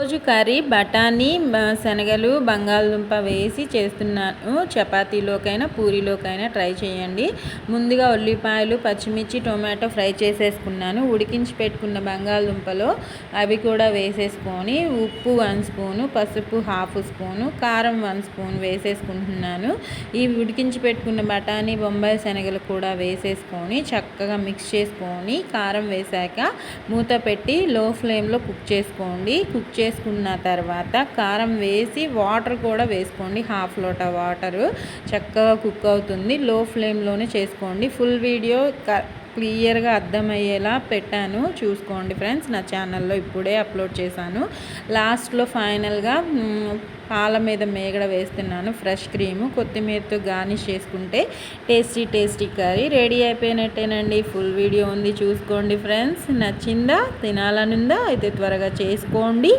రోజు కర్రీ బఠానీ శనగలు బంగాళదుంప వేసి చేస్తున్నాను. చపాతీలోకైనా పూరీలోకైనా ట్రై చేయండి. ముందుగా ఉల్లిపాయలు పచ్చిమిర్చి టొమాటో ఫ్రై చేసేసుకున్నాను. ఉడికించి పెట్టుకున్న బంగాళదుంపలో అవి కూడా వేసేసుకొని ఉప్పు 1 స్పూను, పసుపు 1/2 స్పూను, కారం 1 స్పూన్ వేసేసుకుంటున్నాను. ఈ ఉడికించి పెట్టుకున్న బఠానీ బొంబాయి శనగలు కూడా వేసేసుకొని చక్కగా మిక్స్ చేసుకొని కారం వేసాక మూత పెట్టి లో ఫ్లేమ్లో కుక్ చేసుకోండి. కుక్ చేసుకున్న తర్వాత కారం వేసి వాటర్ కూడా వేసుకోండి. 1/2 లోటా వాటరు చక్కగా కుక్ అవుతుంది. లో ఫ్లేమ్లోనే చేసుకోండి. ఫుల్ వీడియో క్లియర్గా అర్థమయ్యేలా పెట్టాను, చూసుకోండి ఫ్రెండ్స్. నా ఛానల్లో ఇప్పుడే అప్లోడ్ చేశాను. లాస్ట్లో ఫైనల్గా పాల మీద మేగడ వేస్తున్నాను. ఫ్రెష్ క్రీము కొత్తిమీరతో గార్నిష్ చేసుకుంటే టేస్టీ కర్రీ రెడీ అయిపోయినట్టేనండి. ఫుల్ వీడియో ఉంది, చూసుకోండి ఫ్రెండ్స్. నచ్చిందా? తినాలనుందా? అయితే త్వరగా చేసుకోండి.